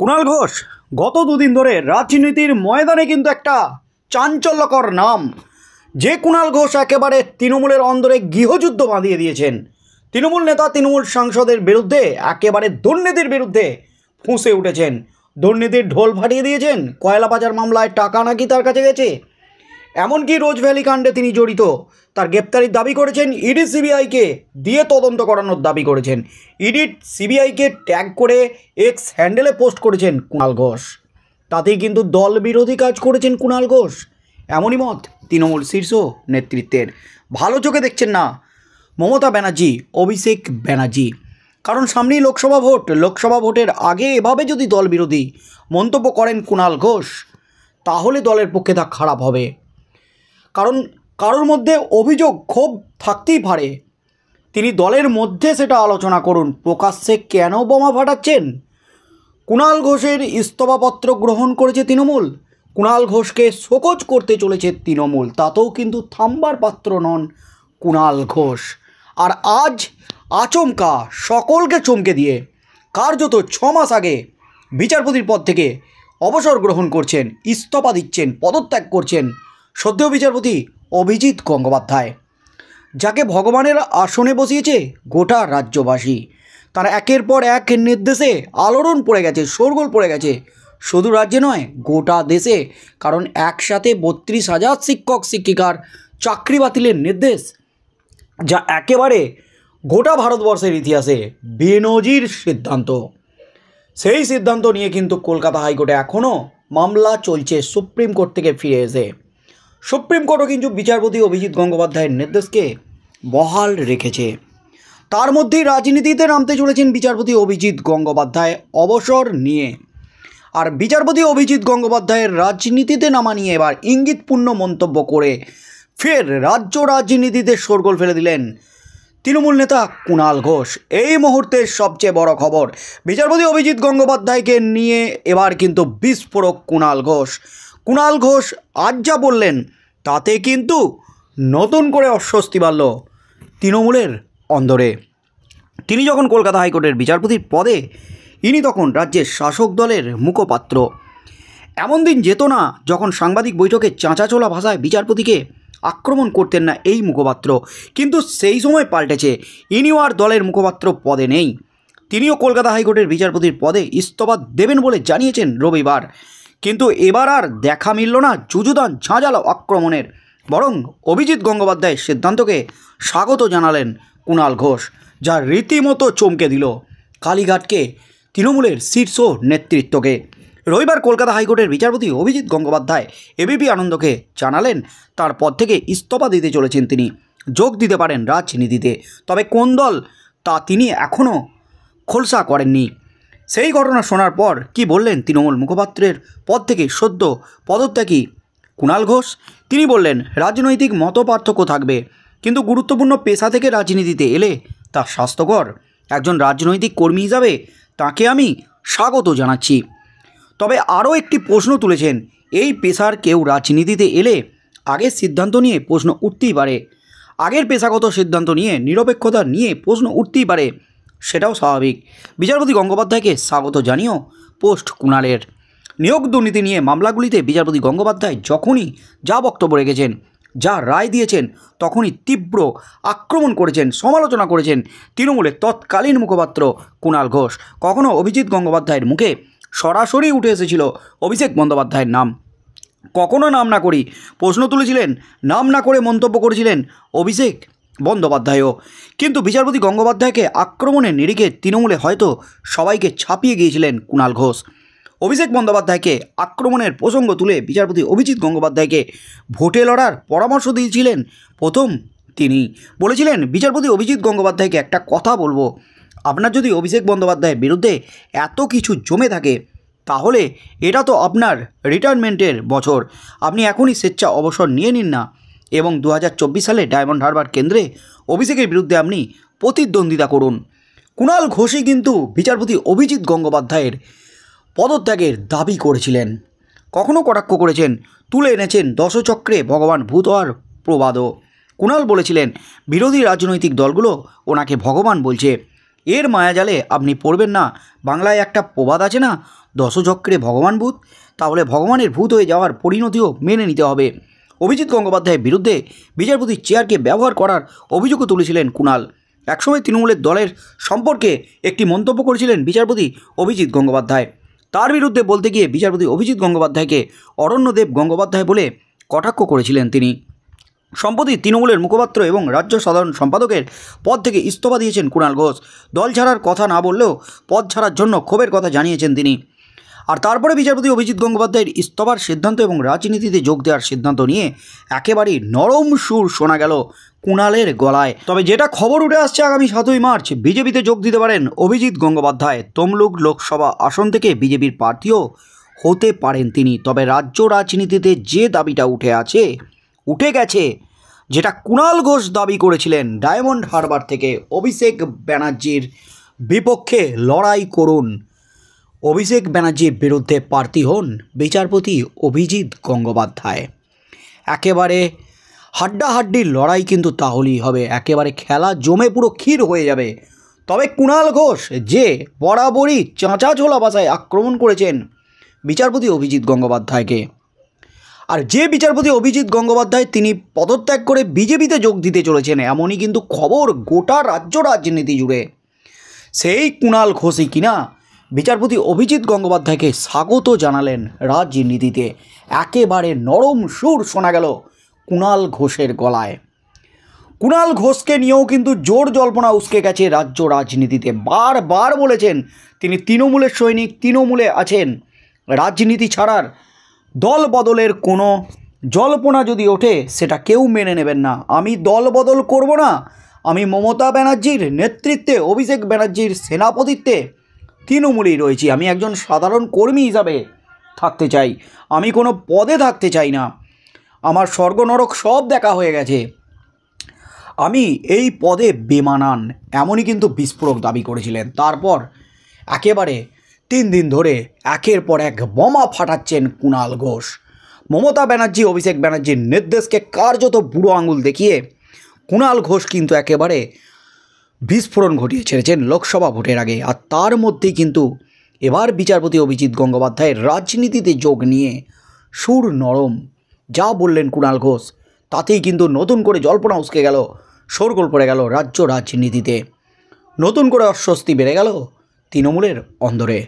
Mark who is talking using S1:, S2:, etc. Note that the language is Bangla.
S1: কুণাল ঘোষ গত দুদিন ধরে রাজনীতির ময়দানে কিন্তু একটা চাঞ্চল্যকর নাম। যে কুণাল ঘোষ একেবারে তৃণমূলের অন্দরে গৃহযুদ্ধ বাঁধিয়ে দিয়েছেন। তৃণমূল নেতা তৃণমূল সাংসদের বিরুদ্ধে একেবারে দুর্নীতির বিরুদ্ধে ফুঁসে উঠেছেন, দুর্নীতির ঢোল ফাটিয়ে দিয়েছেন। কয়লা পাচার মামলায় টাকা নাকি তার কাছে গেছে, এমনকি রোজ ভ্যালি কাণ্ডে তিনি জড়িত, তার গ্রেপ্তারির দাবি করেছেন। ইডি সিবিআইকে দিয়ে তদন্ত করানোর দাবি করেছেন। ইডি সিবিআইকে ট্যাগ করে এক্স হ্যান্ডেলে পোস্ট করেছেন কুণাল ঘোষ। তাতেই কিন্তু দল বিরোধী কাজ করেছেন কুণাল ঘোষ, এমনই মত তৃণমূল শীর্ষ নেতৃত্বের। ভালো চোখে দেখছেন না মমতা ব্যানার্জি, অভিষেক ব্যানার্জি, কারণ সামনেই লোকসভা ভোটের আগে এভাবে যদি দল বিরোধী মন্তব্য করেন কুণাল ঘোষ, তাহলে দলের পক্ষে তা খারাপ হবে। কারণ কারোর মধ্যে অভিযোগ ক্ষোভ থাকতেই পারে, তিনি দলের মধ্যে সেটা আলোচনা করুন। প্রকাশ্যে কেন বোমা ফাটাচ্ছেন? কুণাল ঘোষের ইস্তফাপত্র গ্রহণ করেছে তৃণমূল, কুণাল ঘোষকে শোকজ করতে চলেছে তৃণমূল, তাতেও কিন্তু থামবার পাত্র নন কুণাল ঘোষ। আর আজ আচমকা সকলকে চমকে দিয়ে কার্যত 6 মাস আগে বিচারপতির পদ থেকে অবসর গ্রহণ করছেন, ইস্তফা দিচ্ছেন, পদত্যাগ করছেন সদ্য বিচারপতি অভিজিৎ গঙ্গোপাধ্যায়, যাকে ভগবানের আসনে বসিয়েছে গোটা রাজ্যবাসী। তার একের পর এক নির্দেশে আলোড়ন পড়ে গেছে, শোরগোল পড়ে গেছে, শুধু রাজ্যে নয় গোটা দেশে। কারণ একসাথে 32,000 শিক্ষক শিক্ষিকার চাকরি বাতিলের নির্দেশ, যা একেবারে গোটা ভারতবর্ষের ইতিহাসে বেনজির সিদ্ধান্ত। সেই সিদ্ধান্ত নিয়ে কিন্তু কলকাতা হাইকোর্টে এখনও মামলা চলছে সুপ্রিম কোর্ট থেকে ফিরে এসে। সুপ্রিম কোর্টও কিন্তু বিচারপতি অভিজিৎ গঙ্গোপাধ্যায়ের নির্দেশকে বহাল রেখেছে। তার মধ্যেই রাজনীতিতে নামতে চলেছেন বিচারপতি অভিজিৎ গঙ্গোপাধ্যায় অবসর নিয়ে। আর বিচারপতি অভিজিৎ গঙ্গোপাধ্যায়ের রাজনীতিতে নামা নিয়ে এবার ইঙ্গিতপূর্ণ মন্তব্য করে ফের রাজ্য রাজনীতিতে শোরগোল ফেলে দিলেন তৃণমূল নেতা কুণাল ঘোষ। এই মুহূর্তের সবচেয়ে বড় খবর, বিচারপতি অভিজিৎ গঙ্গোপাধ্যায়কে নিয়ে এবার কিন্তু বিস্ফোরক কুণাল ঘোষ। কুণাল ঘোষ আজ যা বললেন তাতে কিন্তু নতুন করে অস্বস্তি বাড়ল তৃণমূলের অন্দরে। তিনি যখন কলকাতা হাইকোর্টের বিচারপতির পদে, ইনি তখন রাজ্যের শাসক দলের মুখপাত্র। এমন দিন যেত না যখন সাংবাদিক বৈঠকে চাঁচাচোলা ভাষায় বিচারপতিকে আক্রমণ করতেন না এই মুখপাত্র, কিন্তু সেই সময় পাল্টেছে। ইনিও আর দলের মুখপাত্র পদে নেই, তিনিও কলকাতা হাইকোর্টের বিচারপতির পদে ইস্তফা দেবেন বলে জানিয়েছেন রবিবার। কিন্তু এবার আর দেখা মিলল না যুযুধান ঝাঁঝালো আক্রমণের, বরং অভিজিৎ গঙ্গোপাধ্যায়ের সিদ্ধান্তকে স্বাগত জানালেন কুণাল ঘোষ, যা রীতিমতো চমকে দিল কালীঘাটকে, তৃণমূলের শীর্ষ নেতৃত্বকে। রবিবার কলকাতা হাইকোর্টের বিচারপতি অভিজিৎ গঙ্গোপাধ্যায় এবিপি আনন্দকে জানালেন তার পদ থেকে ইস্তফা দিতে চলেছেন তিনি, যোগ দিতে পারেন রাজনীতিতে, তবে কোন দল তা তিনি এখনও খোলসা করেননি। সেই ঘটনা শোনার পর কি বললেন তৃণমূল মুখপাত্রের পদ থেকে সদ্য পদত্যাগী কুণাল ঘোষ? তিনি বললেন, রাজনৈতিক মতপার্থক্য থাকবে, কিন্তু গুরুত্বপূর্ণ পেশা থেকে রাজনীতিতে এলে তা স্বাস্থ্যকর। একজন রাজনৈতিক কর্মী হিসাবে তাকে আমি স্বাগত জানাচ্ছি। তবে আরও একটি প্রশ্ন তুলেছেন, এই পেশার কেউ রাজনীতিতে এলে আগের সিদ্ধান্ত নিয়ে প্রশ্ন উঠতেই পারে, আগের পেশাগত সিদ্ধান্ত নিয়ে নিরপেক্ষতা নিয়ে প্রশ্ন উঠতেই পারে, সেটাও স্বাভাবিক। বিচারপতি গঙ্গোপাধ্যায়কে স্বাগত জানিয়েও পোস্ট কুণালের। নিয়োগ দুর্নীতি নিয়ে মামলাগুলিতে বিচারপতি গঙ্গোপাধ্যায় যখনই যা বক্তব্য রেখেছেন, যা রায় দিয়েছেন, তখনই তীব্র আক্রমণ করেছেন, সমালোচনা করেছেন তৃণমূলের তৎকালীন মুখপাত্র কুণাল ঘোষ। কখনও অভিজিৎ গঙ্গোপাধ্যায়ের মুখে সরাসরি উঠে এসেছিল অভিষেক বন্দ্যোপাধ্যায়ের নাম, কখনো নাম না করেই প্রশ্ন তুলেছিলেন, নাম না করে মন্তব্য করেছিলেন অভিষেক বন্দ্যোপাধ্যায়ও। কিন্তু বিচারপতি গঙ্গোপাধ্যায়কে আক্রমণের নিরিখে তৃণমূলে হয়তো সবাইকে ছাপিয়ে গিয়েছিলেন কুণাল ঘোষ। অভিষেক বন্দ্যোপাধ্যায়কে আক্রমণের প্রসঙ্গ তুলে বিচারপতি অভিজিৎ গঙ্গোপাধ্যায়কে ভোটে লড়ার পরামর্শ দিয়েছিলেন প্রথম তিনি। বলেছিলেন, বিচারপতি অভিজিৎ গঙ্গোপাধ্যায়কে একটা কথা বলবো, আপনার যদি অভিষেক বন্দ্যোপাধ্যায়ের বিরুদ্ধে এত কিছু জমে থাকে, তাহলে এটা তো আপনার রিটায়ারমেন্টের বছর, আপনি এখনই স্বেচ্ছা অবসর নিয়ে নিন না, এবং 2024 সালে ডায়মন্ড হারবার কেন্দ্রে অভিষেকের বিরুদ্ধে আপনি প্রতিদ্বন্দ্বিতা করুন। কুণাল ঘোষই কিন্তু বিচারপতি অভিজিৎ গঙ্গোপাধ্যায়ের পদত্যাগের দাবি করেছিলেন, কখনও কটাক্ষ করেছেন, তুলে এনেছেন দশচক্রে ভগবান ভূত হওয়ার প্রবাদও। কুণাল বলেছিলেন, বিরোধী রাজনৈতিক দলগুলো ওনাকে ভগবান বলছে, এর মায়াজালে আপনি পড়বেন না। বাংলায় একটা প্রবাদ আছে না, দশচক্রে ভগবান ভূত, তাহলে ভগবানের ভূত হয়ে যাওয়ার পরিণতিও মেনে নিতে হবে। অভিজিৎ গঙ্গোপাধ্যায়ের বিরুদ্ধে বিচারপতির চেয়ারকে ব্যবহার করার অভিযোগও তুলেছিলেন কুণাল। একসময় তৃণমূলের দলের সম্পর্কে একটি মন্তব্য করেছিলেন বিচারপতি অভিজিৎ গঙ্গোপাধ্যায়। তার বিরুদ্ধে বলতে গিয়ে বিচারপতি অভিজিৎ গঙ্গোপাধ্যায়কে অরণ্যদেব গঙ্গোপাধ্যায় বলে কটাক্ষ করেছিলেন তিনি। সম্প্রতি তৃণমূলের মুখপাত্র এবং রাজ্য সাধারণ সম্পাদকের পদ থেকে ইস্তফা দিয়েছেন কুণাল ঘোষ। দল ছাড়ার কথা না বললেও পদ ছাড়ার জন্য ক্ষোভের কথা জানিয়েছেন তিনি। আর তারপরে বিচারপতি অভিজিৎ গঙ্গোপাধ্যায়ের ইস্তফার সিদ্ধান্ত এবং রাজনীতিতে যোগ দেওয়ার সিদ্ধান্ত নিয়ে একেবারেই নরম সুর শোনা গেল কুণালের গলায়। তবে যেটা খবর উঠে আসছে, আগামী 7ই মার্চ বিজেপিতে যোগ দিতে পারেন অভিজিৎ গঙ্গোপাধ্যায়। তমলুক লোকসভা আসন থেকে বিজেপির প্রার্থীও হতে পারেন তিনি। তবে রাজ্য রাজনীতিতে যে দাবিটা উঠে গেছে, যেটা কুণাল ঘোষ দাবি করেছিলেন ডায়মন্ড হারবার থেকে, অভিষেক ব্যানার্জির বিপক্ষে লড়াই করুন, অভিষেক ব্যানার্জির বিরুদ্ধে প্রার্থী হন বিচারপতি অভিজিৎ গঙ্গোপাধ্যায়। একেবারে হাড্ডাহাড্ডির লড়াই কিন্তু তাহলেই হবে, একেবারে খেলা জমে পুরো ক্ষীর হয়ে যাবে। তবে কুণাল ঘোষ যে বরাবরই চাঁচা ছোলা ভাষায় আক্রমণ করেছেন বিচারপতি অভিজিৎ গঙ্গোপাধ্যায়কে, আর যে বিচারপতি অভিজিৎ গঙ্গোপাধ্যায় তিনি পদত্যাগ করে বিজেপিতে যোগ দিতে চলেছেন, এমনই কিন্তু খবর গোটা রাজ্য রাজনীতি জুড়ে। সেই কুণাল ঘোষই কিনা বিচারপতি অভিজিৎ গঙ্গোপাধ্যায়কে স্বাগত জানালেন রাজনীতিতে। একেবারে নরম সুর শোনা গেল কুণাল ঘোষের গলায়। কুণাল ঘোষকে নিয়েও কিন্তু জোর জল্পনা উসকে গেছে রাজ্য রাজনীতিতে। বারবার বলেছেন তিনি তৃণমূলের সৈনিক, তৃণমূলে আছেন, রাজনীতি ছাড়ার দল বদলের কোনো জল্পনা যদি ওঠে সেটা কেউ মেনে নেবেন না। আমি দল বদল করব না, আমি মমতা ব্যানার্জির নেতৃত্বে, অভিষেক ব্যানার্জির সেনাপতিত্বে তৃণমূলেই রয়েছি। আমি একজন সাধারণ কর্মী হিসাবে থাকতে চাই, আমি কোনো পদে থাকতে চাই না। আমার স্বর্গ নরক সব দেখা হয়ে গেছে, আমি এই পদে বেমানান, এমনই কিন্তু বিস্ফোরক দাবি করেছিলেন। তারপর একেবারে 3 দিন ধরে একের পর এক বোমা ফাটাচ্ছেন কুণাল ঘোষ। মমতা ব্যানার্জি, অভিষেক ব্যানার্জির নির্দেশকে কার্যত বুড়ো আঙুল দেখিয়ে কুণাল ঘোষ কিন্তু একেবারে বিস্ফোরণ ঘটিয়ে ছেড়েছেন লোকসভা ভোটের আগে। আর তার মধ্যেই কিন্তু এবার বিচারপতি অভিজিৎ গঙ্গোপাধ্যায়ের রাজনীতিতে যোগ নিয়ে সুর নরম। যা বললেন কুণাল ঘোষ তাতেই কিন্তু নতুন করে জল্পনা উসকে গেল, শোরগোল পড়ে গেল রাজ্য রাজনীতিতে। নতুন করে অস্বস্তি বেড়ে গেল তৃণমূলের অন্দরে।